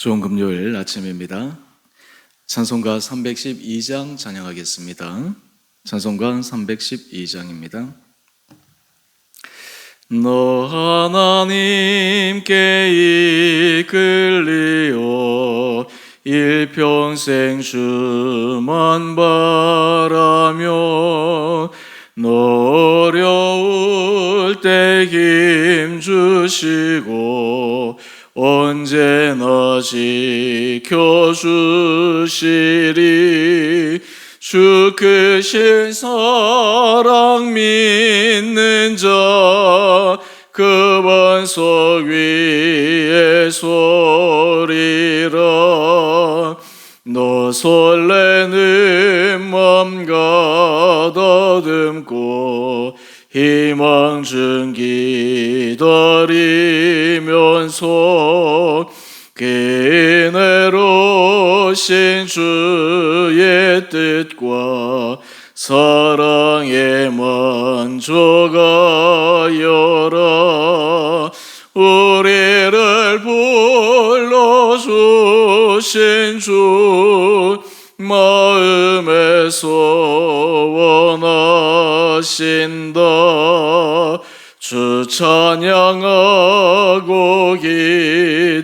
좋은 금요일 아침입니다. 찬송가 312장 찬양하겠습니다. 찬송가 312장입니다. 너 하나님께 이끌리어 일평생 주만 바라며 너 어려울 때 힘 주시고 언제나 지켜주시리. 주 크신 사랑 믿는 자 그 반석 위에 서리라. 너 설레는 맘 가다듬고 희망 중 기다리면서 그네로신 주의 뜻과 사랑에 만족하여라. 우리를 불러주신 주 마음에서 원하신다. 주 찬양하고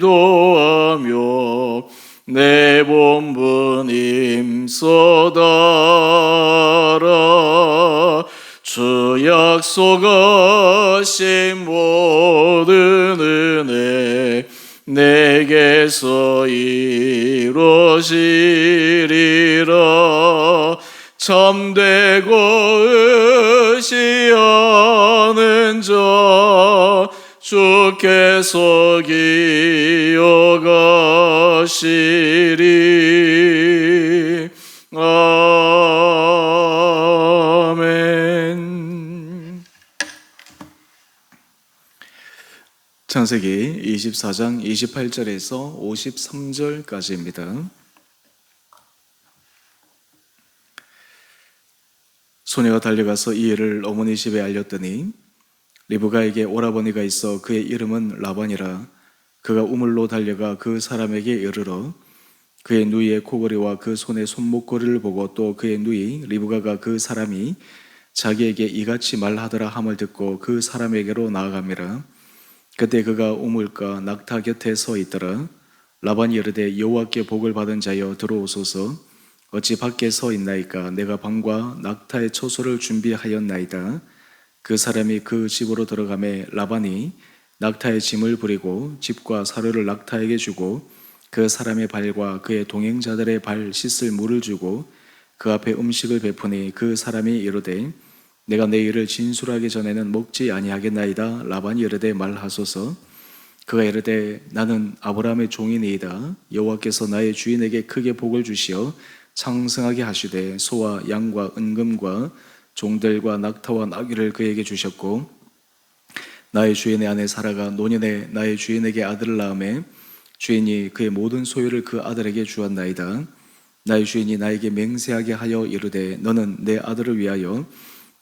기도하며 내 본분 힘써다라. 주 약속하신 모든 은혜 내게서 이루어지리라. 참되고 의지하는 자 주께서 기억하시리. 아멘. 창세기 24장 28절에서 53절까지입니다. 소녀가 달려가서 이 일을 어머니 집에 알렸더니 리브가에게 오라버니가 있어 그의 이름은 라반이라. 그가 우물로 달려가 그 사람에게 이르러 그의 누이의 코걸이와 그 손의 손목걸이를 보고 또 그의 누이 리브가가 그 사람이 자기에게 이같이 말하더라 함을 듣고 그 사람에게로 나아갑니다. 그때 그가 우물가 낙타 곁에 서 있더라. 라반이 이르되 여호와께 복을 받은 자여 들어오소서. 어찌 밖에 서 있나이까. 내가 방과 낙타의 초소를 준비하였나이다. 그 사람이 그 집으로 들어가매 라반이 낙타의 짐을 부리고 집과 사료를 낙타에게 주고 그 사람의 발과 그의 동행자들의 발 씻을 물을 주고 그 앞에 음식을 베푸니 그 사람이 이르되 내가 내 일을 진술하기 전에는 먹지 아니하겠나이다. 라반이 이르되 말하소서. 그가 이르되 나는 아브라함의 종이니이다. 여호와께서 나의 주인에게 크게 복을 주시어 창성하게 하시되 소와 양과 은금과 종들과 낙타와 나귀를 그에게 주셨고 나의 주인의 아내 사라가 노년에 나의 주인에게 아들을 낳음에 주인이 그의 모든 소유를 그 아들에게 주었나이다. 나의 주인이 나에게 맹세하게 하여 이르되 너는 내 아들을 위하여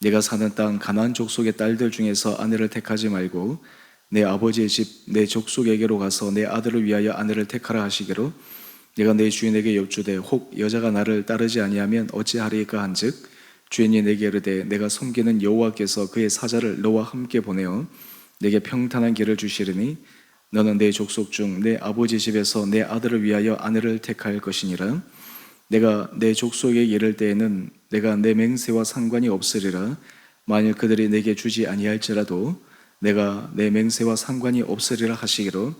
내가 사는 땅 가나안 족속의 딸들 중에서 아내를 택하지 말고 내 아버지의 집 내 족속에게로 가서 내 아들을 위하여 아내를 택하라 하시기로 내가 내 주인에게 여쭈되 혹 여자가 나를 따르지 아니하면 어찌하리까 한즉 주인이 내게 이르되 내가 섬기는 여호와께서 그의 사자를 너와 함께 보내어 내게 평탄한 길을 주시리니 너는 내 족속 중 내 아버지 집에서 내 아들을 위하여 아내를 택할 것이니라. 내가 내 족속에 이를 때에는 내가 내 맹세와 상관이 없으리라. 만일 그들이 내게 주지 아니할지라도 내가 내 맹세와 상관이 없으리라 하시기로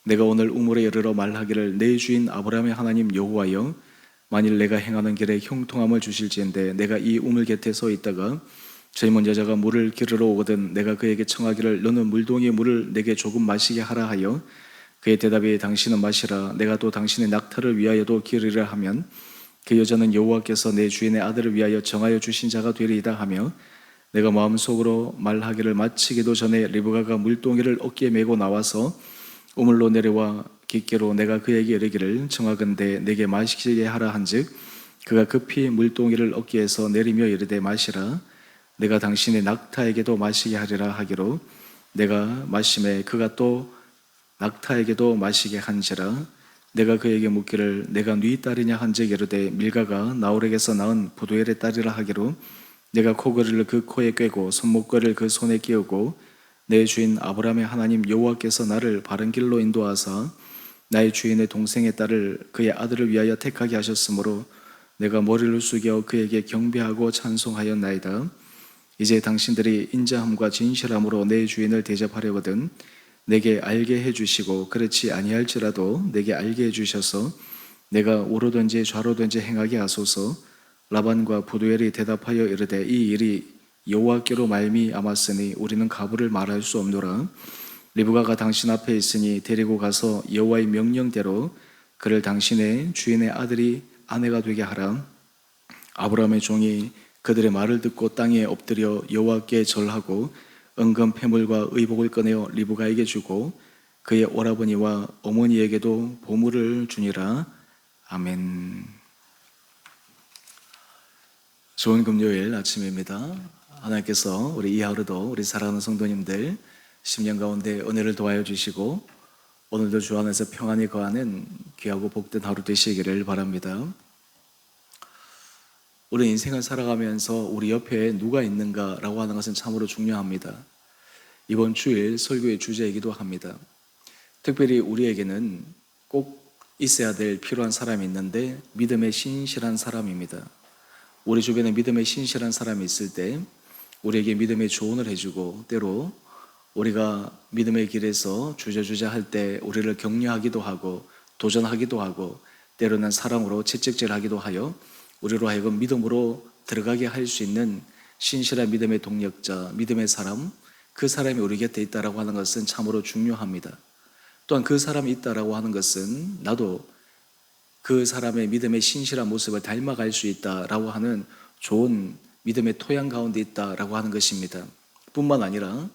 내가 오늘 우물에 이르러 말하기를 내 주인 아브라함의 하나님 여호와여 만일 내가 행하는 길에 형통함을 주실지인데 내가 이 우물 곁에 서 있다가 젊은 여자가 물을 기르러 오거든 내가 그에게 청하기를 너는 물동이의 물을 내게 조금 마시게 하라 하여 그의 대답이 당신은 마시라 내가 또 당신의 낙타를 위하여도 기르리라 하면 그 여자는 여호와께서 내 주인의 아들을 위하여 정하여 주신 자가 되리이다 하며 내가 마음속으로 말하기를 마치기도 전에 리브가가 물동이를 어깨에 메고 나와서 우물로 내려와 깊게로 내가 그에게 이르기를 청하건대 내게 마시게 하라 한즉 그가 급히 물동이를 어깨에서 내리며 이르되 마시라 내가 당신의 낙타에게도 마시게 하리라 하기로 내가 마심에 그가 또 낙타에게도 마시게 한지라 내가 그에게 묻기를 내가 네 딸이냐 한즉 이르되 밀가가 나홀에게서 낳은 부두엘의 딸이라 하기로 내가 코걸이를 그 코에 꿰고 손목걸이를 그 손에 끼우고 내 주인 아브라함의 하나님 여호와께서 나를 바른 길로 인도하사 나의 주인의 동생의 딸을 그의 아들을 위하여 택하게 하셨으므로 내가 머리를 숙여 그에게 경배하고 찬송하였나이다. 이제 당신들이 인자함과 진실함으로 내 주인을 대접하려거든 내게 알게 해주시고 그렇지 아니할지라도 내게 알게 해주셔서 내가 오로든지 좌로든지 행하게 하소서. 라반과 부두엘이 대답하여 이르되 이 일이 여호와께로 말미암았으니 우리는 가부를 말할 수 없노라. 리브가가 당신 앞에 있으니 데리고 가서 여호와의 명령대로 그를 당신의 주인의 아들이 아내가 되게 하라. 아브라함의 종이 그들의 말을 듣고 땅에 엎드려 여호와께 절하고 은금 패물과 의복을 꺼내어 리브가에게 주고 그의 오라버니와 어머니에게도 보물을 주니라. 아멘. 좋은 금요일 아침입니다. 하나님께서 우리 이 하루도 우리 사랑하는 성도님들 10년 가운데 은혜를 도와여 주시고 오늘도 주 안에서 평안히 거하는 귀하고 복된 하루 되시기를 바랍니다. 우리 인생을 살아가면서 우리 옆에 누가 있는가라고 하는 것은 참으로 중요합니다. 이번 주일 설교의 주제이기도 합니다. 특별히 우리에게는 꼭 있어야 될 필요한 사람이 있는데 믿음의 신실한 사람입니다. 우리 주변에 믿음의 신실한 사람이 있을 때 우리에게 믿음의 조언을 해주고 때로 우리가 믿음의 길에서 주저주저 할 때 우리를 격려하기도 하고 도전하기도 하고 때로는 사랑으로 채찍질하기도 하여 우리로 하여금 믿음으로 들어가게 할 수 있는 신실한 믿음의 동력자, 믿음의 사람, 그 사람이 우리 곁에 있다라고 하는 것은 참으로 중요합니다. 또한 그 사람이 있다라고 하는 것은 나도 그 사람의 믿음의 신실한 모습을 닮아갈 수 있다라고 하는 좋은 믿음의 토양 가운데 있다라고 하는 것입니다. 뿐만 아니라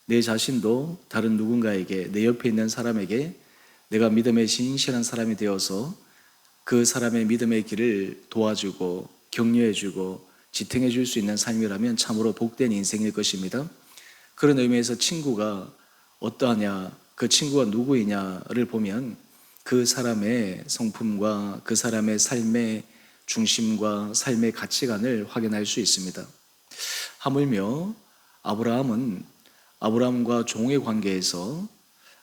내 자신도 다른 누군가에게 내 옆에 있는 사람에게 내가 믿음의 신실한 사람이 되어서 그 사람의 믿음의 길을 도와주고 격려해주고 지탱해 줄 수 있는 삶이라면 참으로 복된 인생일 것입니다. 그런 의미에서 친구가 어떠하냐, 그 친구가 누구이냐를 보면 그 사람의 성품과 그 사람의 삶의 중심과 삶의 가치관을 확인할 수 있습니다. 하물며 아브라함과 종의 관계에서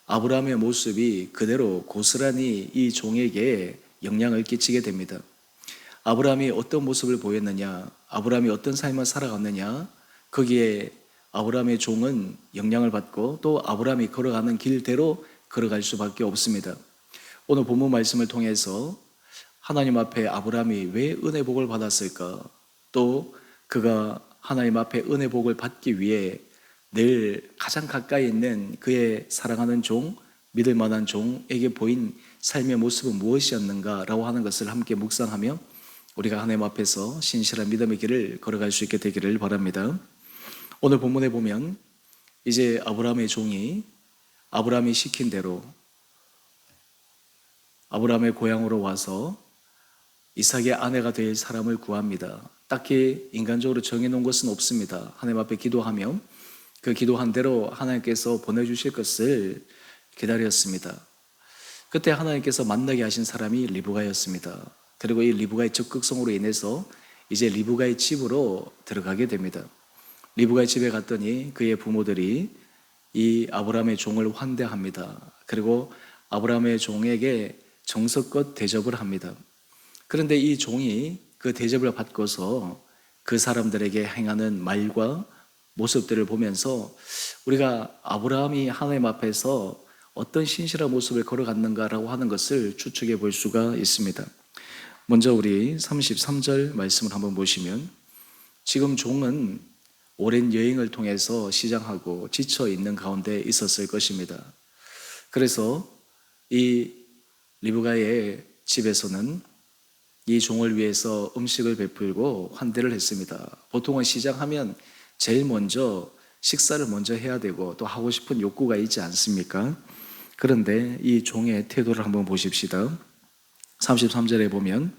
아브라함의 모습이 그대로 고스란히 이 종에게 영향을 끼치게 됩니다. 아브라함이 어떤 모습을 보였느냐, 아브라함이 어떤 삶을 살아갔느냐, 거기에 아브라함의 종은 영향을 받고 또 아브라함이 걸어가는 길대로 걸어갈 수밖에 없습니다. 오늘 본문 말씀을 통해서 하나님 앞에 아브라함이 왜 은혜 복을 받았을까? 또 그가 하나님 앞에 은혜 복을 받기 위해 늘 가장 가까이 있는 그의 사랑하는 종, 믿을 만한 종에게 보인 삶의 모습은 무엇이었는가라고 하는 것을 함께 묵상하며 우리가 하나님 앞에서 신실한 믿음의 길을 걸어갈 수 있게 되기를 바랍니다. 오늘 본문에 보면 이제 아브라함의 종이 아브라함이 시킨 대로 아브라함의 고향으로 와서 이삭의 아내가 될 사람을 구합니다. 딱히 인간적으로 정해놓은 것은 없습니다. 하나님 앞에 기도하며 그 기도한 대로 하나님께서 보내주실 것을 기다렸습니다. 그때 하나님께서 만나게 하신 사람이 리브가였습니다. 그리고 이 리브가의 적극성으로 인해서 이제 리브가의 집으로 들어가게 됩니다. 리브가의 집에 갔더니 그의 부모들이 이 아브라함의 종을 환대합니다. 그리고 아브라함의 종에게 정성껏 대접을 합니다. 그런데 이 종이 그 대접을 받고서 그 사람들에게 행하는 말과 모습들을 보면서 우리가 아브라함이 하나님 앞에서 어떤 신실한 모습을 걸어갔는가라고 하는 것을 추측해 볼 수가 있습니다. 먼저 우리 33절 말씀을 한번 보시면 지금 종은 오랜 여행을 통해서 시장하고 지쳐 있는 가운데 있었을 것입니다. 그래서 이 리브가의 집에서는 이 종을 위해서 음식을 베풀고 환대를 했습니다. 보통은 시장하면 제일 먼저 식사를 먼저 해야 되고 또 하고 싶은 욕구가 있지 않습니까? 그런데 이 종의 태도를 한번 보십시다. 33절에 보면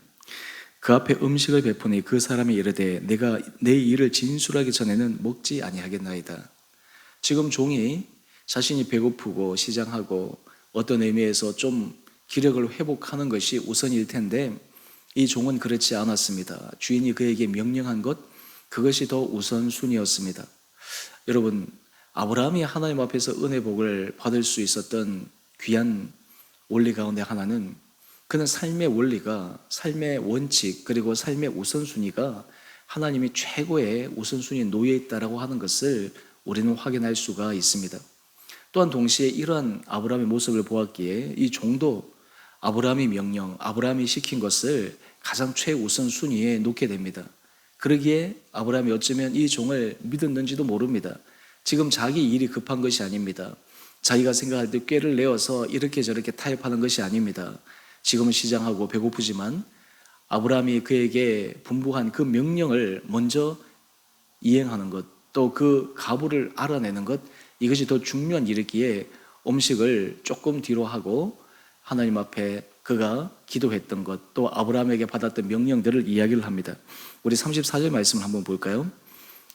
그 앞에 음식을 베푸니 그 사람이 이르되 내가 내 일을 진술하기 전에는 먹지 아니하겠나이다. 지금 종이 자신이 배고프고 시장하고 어떤 의미에서 좀 기력을 회복하는 것이 우선일 텐데 이 종은 그렇지 않았습니다. 주인이 그에게 명령한 것, 그것이 더 우선순위였습니다. 여러분, 아브라함이 하나님 앞에서 은혜 복을 받을 수 있었던 귀한 원리 가운데 하나는 그는 삶의 원리가, 삶의 원칙, 그리고 삶의 우선순위가 하나님이 최고의 우선순위에 놓여 있다라고 하는 것을 우리는 확인할 수가 있습니다. 또한 동시에 이러한 아브라함의 모습을 보았기에 이 종도 아브라함이 명령, 아브라함이 시킨 것을 가장 최우선 순위에 놓게 됩니다. 그러기에 아브라함이 어쩌면 이 종을 믿었는지도 모릅니다. 지금 자기 일이 급한 것이 아닙니다. 자기가 생각할 때 꾀를 내어서 이렇게 저렇게 타협하는 것이 아닙니다. 지금은 시장하고 배고프지만 아브라함이 그에게 분부한 그 명령을 먼저 이행하는 것, 또 그 가부를 알아내는 것, 이것이 더 중요한 일이기에 음식을 조금 뒤로 하고 하나님 앞에 그가 기도했던 것, 또 아브라함에게 받았던 명령들을 이야기를 합니다. 우리 34절 말씀을 한번 볼까요?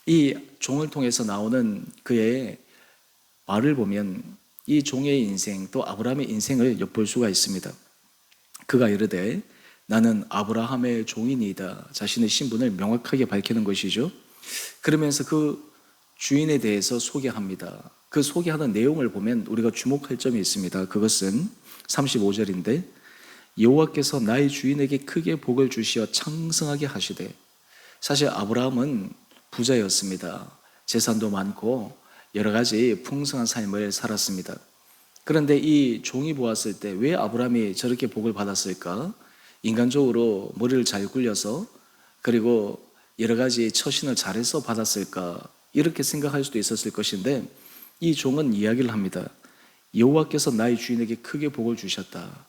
이 종을 통해서 나오는 그의 말을 보면 이 종의 인생, 또 아브라함의 인생을 엿볼 수가 있습니다. 그가 이르되 나는 아브라함의 종이니이다. 자신의 신분을 명확하게 밝히는 것이죠. 그러면서 그 주인에 대해서 소개합니다. 그 소개하는 내용을 보면 우리가 주목할 점이 있습니다. 그것은 35절인데 여호와께서 나의 주인에게 크게 복을 주시어昌盛하게 하시되, 사실 아브라함은 부자였습니다. 재산도 많고 여러 가지 풍성한 삶을 살았습니다. 그런데 이 종이 보았을 때 왜 아브라함이 저렇게 복을 받았을까? 인간적으로 머리를 잘 굴려서, 그리고 여러 가지 처신을 잘해서 받았을까? 이렇게 생각할 수도 있었을 것인데 이 종은 이야기를 합니다. 여호와께서 나의 주인에게 크게 복을 주셨다.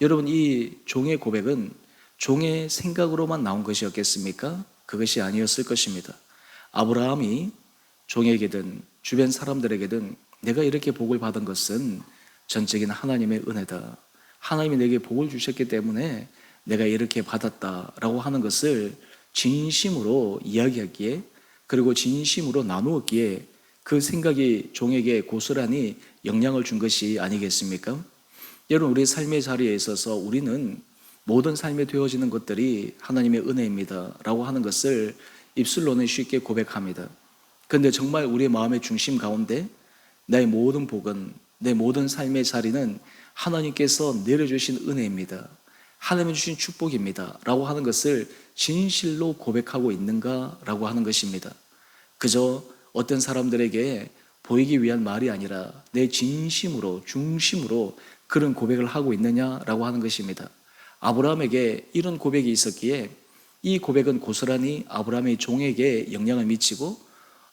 여러분, 이 종의 고백은 종의 생각으로만 나온 것이었겠습니까? 그것이 아니었을 것입니다. 아브라함이 종에게든 주변 사람들에게든 내가 이렇게 복을 받은 것은 전적인 하나님의 은혜다. 하나님이 내게 복을 주셨기 때문에 내가 이렇게 받았다라고 하는 것을 진심으로 이야기하기에, 그리고 진심으로 나누었기에 그 생각이 종에게 고스란히 영향을 준 것이 아니겠습니까? 여러분, 우리 삶의 자리에 있어서 우리는 모든 삶에 되어지는 것들이 하나님의 은혜입니다 라고 하는 것을 입술로는 쉽게 고백합니다. 그런데 정말 우리의 마음의 중심 가운데 나의 모든 복은, 내 모든 삶의 자리는 하나님께서 내려주신 은혜입니다, 하나님이 주신 축복입니다 라고 하는 것을 진실로 고백하고 있는가 라고 하는 것입니다. 그저 어떤 사람들에게 보이기 위한 말이 아니라 내 진심으로, 중심으로 그런 고백을 하고 있느냐라고 하는 것입니다. 아브라함에게 이런 고백이 있었기에 이 고백은 고스란히 아브라함의 종에게 영향을 미치고,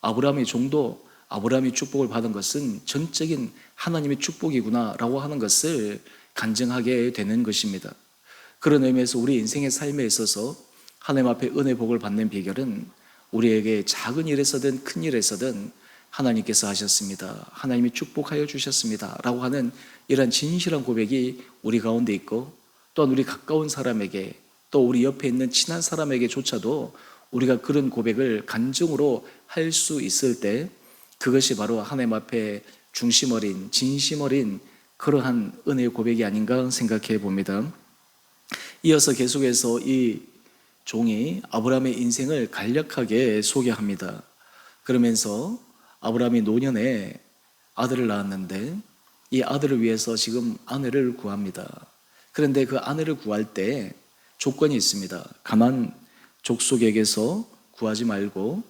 아브라함의 종도 아브라함이 축복을 받은 것은 전적인 하나님의 축복이구나라고 하는 것을 간증하게 되는 것입니다. 그런 의미에서 우리 인생의 삶에 있어서 하나님 앞에 은혜 복을 받는 비결은 우리에게 작은 일에서든 큰 일에서든 하나님께서 하셨습니다, 하나님이 축복하여 주셨습니다 라고 하는 이런 진실한 고백이 우리 가운데 있고, 또한 우리 가까운 사람에게, 또 우리 옆에 있는 친한 사람에게조차도 우리가 그런 고백을 간증으로 할 수 있을 때 그것이 바로 하나님 앞에 중심 어린, 진심 어린 그러한 은혜의 고백이 아닌가 생각해 봅니다. 이어서 계속해서 이 종이 아브라함의 인생을 간략하게 소개합니다. 그러면서 아브라함이 노년에 아들을 낳았는데 이 아들을 위해서 지금 아내를 구합니다. 그런데 그 아내를 구할 때 조건이 있습니다. 가만 족속에게서 구하지 말고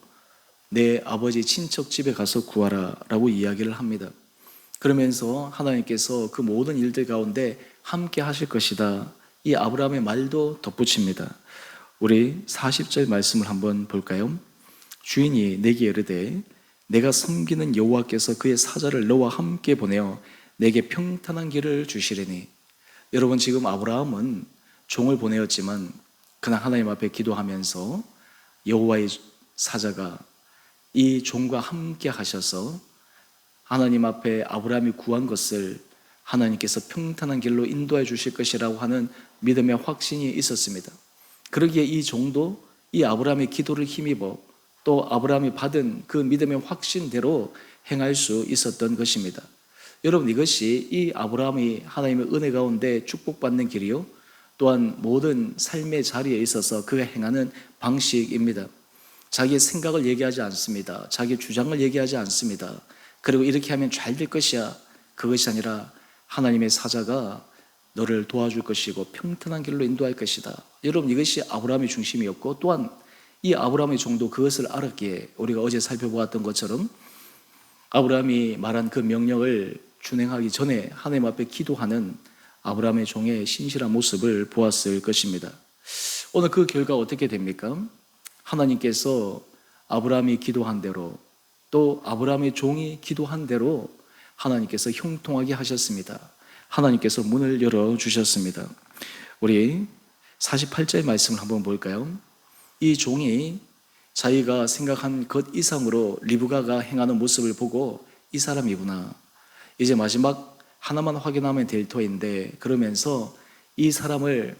내 아버지 친척 집에 가서 구하라 라고 이야기를 합니다. 그러면서 하나님께서 그 모든 일들 가운데 함께 하실 것이다, 이 아브라함의 말도 덧붙입니다. 우리 40절 말씀을 한번 볼까요? 주인이 내게 이르되 내가 섬기는 여호와께서 그의 사자를 너와 함께 보내어 내게 평탄한 길을 주시리니. 여러분, 지금 아브라함은 종을 보내었지만 그냥 하나님 앞에 기도하면서 여호와의 사자가 이 종과 함께 하셔서 하나님 앞에 아브라함이 구한 것을 하나님께서 평탄한 길로 인도해 주실 것이라고 하는 믿음의 확신이 있었습니다. 그러기에 이 종도 이 아브라함의 기도를 힘입어 또 아브라함이 받은 그 믿음의 확신대로 행할 수 있었던 것입니다. 여러분, 이것이 이 아브라함이 하나님의 은혜 가운데 축복받는 길이요, 또한 모든 삶의 자리에 있어서 그가 행하는 방식입니다. 자기의 생각을 얘기하지 않습니다. 자기의 주장을 얘기하지 않습니다. 그리고 이렇게 하면 잘 될 것이야, 그것이 아니라 하나님의 사자가 너를 도와줄 것이고 평탄한 길로 인도할 것이다. 여러분, 이것이 아브라함의 중심이었고, 또한 이 아브라함의 종도 그것을 알았기에 우리가 어제 살펴보았던 것처럼 아브라함이 말한 그 명령을 준행하기 전에 하나님 앞에 기도하는 아브라함의 종의 신실한 모습을 보았을 것입니다. 오늘 그 결과 어떻게 됩니까? 하나님께서 아브라함이 기도한 대로, 또 아브라함의 종이 기도한 대로 하나님께서 형통하게 하셨습니다. 하나님께서 문을 열어주셨습니다. 우리 48절의 말씀을 한번 볼까요? 이 종이 자기가 생각한 것 이상으로 리브가가 행하는 모습을 보고 이 사람이구나, 이제 마지막 하나만 확인하면 될 터인데, 그러면서 이 사람을,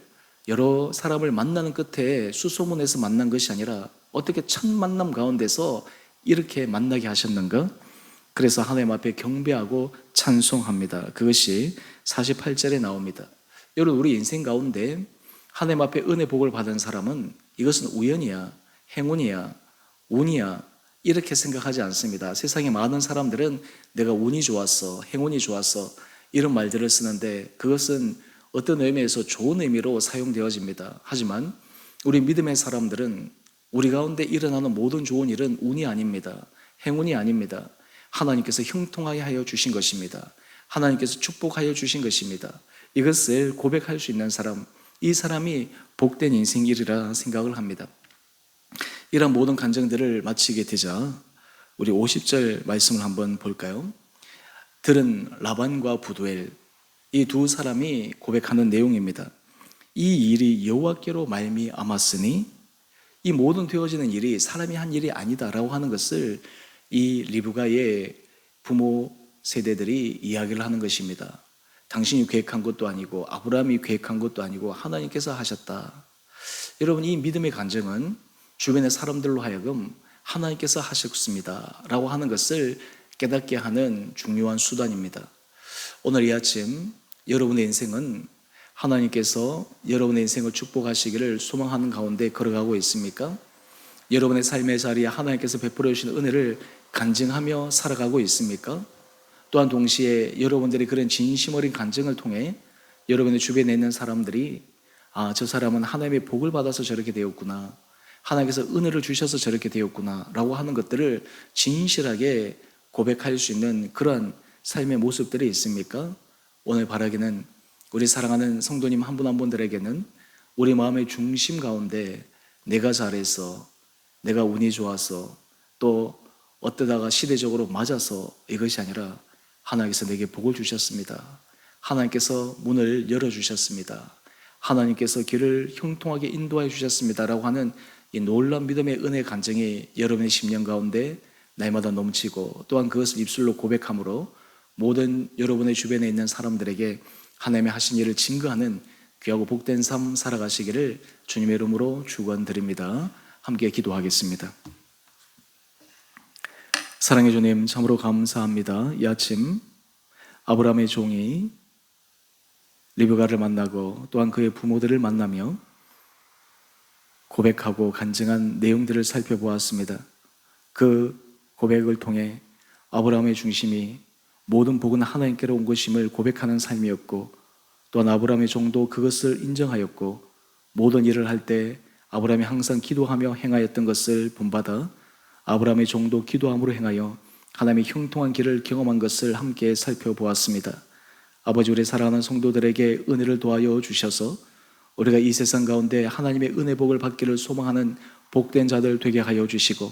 여러 사람을 만나는 끝에 수소문해서 만난 것이 아니라 어떻게 첫 만남 가운데서 이렇게 만나게 하셨는가? 그래서 하나님 앞에 경배하고 찬송합니다. 그것이 48절에 나옵니다. 여러분, 우리 인생 가운데 하나님 앞에 은혜 복을 받은 사람은 이것은 우연이야, 행운이야, 운이야, 이렇게 생각하지 않습니다. 세상에 많은 사람들은 내가 운이 좋았어, 행운이 좋았어, 이런 말들을 쓰는데 그것은 어떤 의미에서 좋은 의미로 사용되어집니다. 하지만 우리 믿음의 사람들은 우리 가운데 일어나는 모든 좋은 일은 운이 아닙니다. 행운이 아닙니다. 하나님께서 형통하게 하여 주신 것입니다. 하나님께서 축복하여 주신 것입니다. 이것을 고백할 수 있는 사람, 이 사람이 복된 인생이리라 생각을 합니다. 이런 모든 간증들을 마치게 되자 우리 50절 말씀을 한번 볼까요? 들은 라반과 부두엘, 이 두 사람이 고백하는 내용입니다. 이 일이 여호와께로 말미암았으니, 이 모든 되어지는 일이 사람이 한 일이 아니다라고 하는 것을 이 리브가의 부모 세대들이 이야기를 하는 것입니다. 당신이 계획한 것도 아니고 아브라함이 계획한 것도 아니고 하나님께서 하셨다. 여러분, 이 믿음의 간증은 주변의 사람들로 하여금 하나님께서 하셨습니다 라고 하는 것을 깨닫게 하는 중요한 수단입니다. 오늘 이 아침 여러분의 인생은 하나님께서 여러분의 인생을 축복하시기를 소망하는 가운데 걸어가고 있습니까? 여러분의 삶의 자리에 하나님께서 베풀어 주신 은혜를 간증하며 살아가고 있습니까? 또한 동시에 여러분들이 그런 진심 어린 간증을 통해 여러분의 주변에 있는 사람들이, 아, 저 사람은 하나님의 복을 받아서 저렇게 되었구나, 하나님께서 은혜를 주셔서 저렇게 되었구나 라고 하는 것들을 진실하게 고백할 수 있는 그러한 삶의 모습들이 있습니까? 오늘 바라기는 우리 사랑하는 성도님 한 분 한 분들에게는 우리 마음의 중심 가운데 내가 잘해서, 내가 운이 좋아서, 또 어떠다가 시대적으로 맞아서 이것이 아니라 하나님께서 내게 복을 주셨습니다. 하나님께서 문을 열어주셨습니다. 하나님께서 길을 형통하게 인도해 주셨습니다 라고 하는 이 놀라운 믿음의 은혜 간증이 여러분의 심령 가운데 날마다 넘치고, 또한 그것을 입술로 고백함으로 모든 여러분의 주변에 있는 사람들에게 하나님의 하신 일을 증거하는 귀하고 복된 삶 살아가시기를 주님의 이름으로 축원드립니다. 함께 기도하겠습니다. 사랑해 주님, 참으로 감사합니다. 이 아침 아브라함의 종이 리브가를 만나고 또한 그의 부모들을 만나며 고백하고 간증한 내용들을 살펴보았습니다. 그 고백을 통해 아브라함의 중심이 모든 복은 하나님께로 온 것임을 고백하는 삶이었고, 또한 아브라함의 종도 그것을 인정하였고, 모든 일을 할 때 아브라함이 항상 기도하며 행하였던 것을 본받아 아브라함의 종도 기도함으로 행하여 하나님의 형통한 길을 경험한 것을 함께 살펴보았습니다. 아버지, 우리 사랑하는 성도들에게 은혜를 도하여 주셔서 우리가 이 세상 가운데 하나님의 은혜 복을 받기를 소망하는 복된 자들 되게 하여 주시고,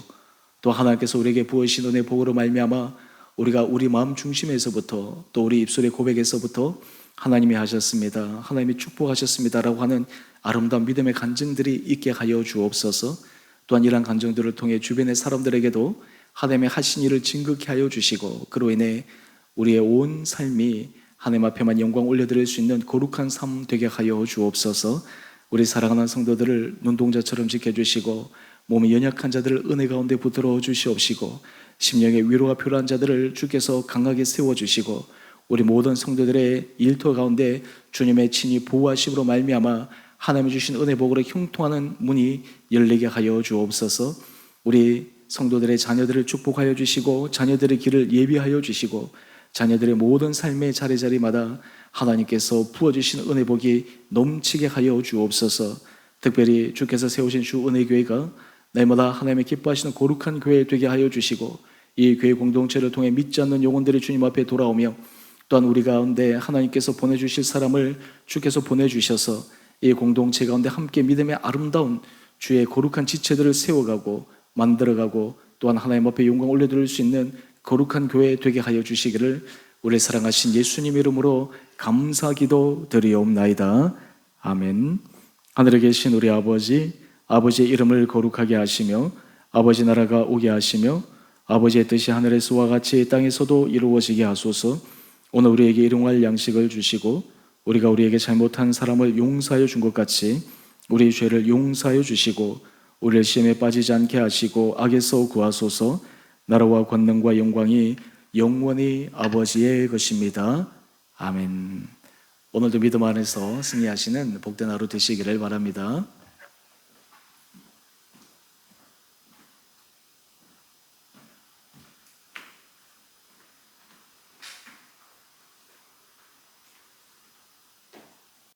또 하나님께서 우리에게 부으신 은혜 복으로 말미암아 우리가 우리 마음 중심에서부터 또 우리 입술의 고백에서부터 하나님이 하셨습니다, 하나님이 축복하셨습니다 라고 하는 아름다운 믿음의 간증들이 있게 하여 주옵소서. 또한 이러한 간증들을 통해 주변의 사람들에게도 하나님의 하신 일을 증거케 하여 주시고, 그로 인해 우리의 온 삶이 하나님 앞에만 영광 올려드릴 수 있는 거룩한 삶 되게 하여 주옵소서. 우리 사랑하는 성도들을 눈동자처럼 지켜주시고, 몸이 연약한 자들을 은혜 가운데 붙들어 주시옵시고, 심령의 위로가 필요한 자들을 주께서 강하게 세워주시고, 우리 모든 성도들의 일터 가운데 주님의 친히 보호하심으로 말미암아 하나님이 주신 은혜 복으로 형통하는 문이 열리게 하여 주옵소서. 우리 성도들의 자녀들을 축복하여 주시고 자녀들의 길을 예비하여 주시고 자녀들의 모든 삶의 자리자리마다 하나님께서 부어주신 은혜 복이 넘치게 하여 주옵소서. 특별히 주께서 세우신 주 은혜교회가 날마다 하나님의 기뻐하시는 거룩한 교회 되게 하여 주시고 이 교회 공동체를 통해 믿지 않는 영혼들이 주님 앞에 돌아오며 또한 우리 가운데 하나님께서 보내주실 사람을 주께서 보내주셔서 이 공동체 가운데 함께 믿음의 아름다운 주의 거룩한 지체들을 세워가고 만들어가고 또한 하나님 앞에 영광 올려드릴 수 있는 거룩한 교회 되게 하여 주시기를 우리 사랑하신 예수님 이름으로 감사기도 드리옵나이다. 아멘. 하늘에 계신 우리 아버지, 아버지의 이름을 거룩하게 하시며 아버지 나라가 오게 하시며 아버지의 뜻이 하늘에서와 같이 땅에서도 이루어지게 하소서. 오늘 우리에게 일용할 양식을 주시고 우리가 우리에게 잘못한 사람을 용서하여 준 것 같이 우리 죄를 용서하여 주시고 우리를 시험에 빠지지 않게 하시고 악에서 구하소서. 나라와 권능과 영광이 영원히 아버지의 것입니다. 아멘. 오늘도 믿음 안에서 승리하시는 복된 하루 되시기를 바랍니다.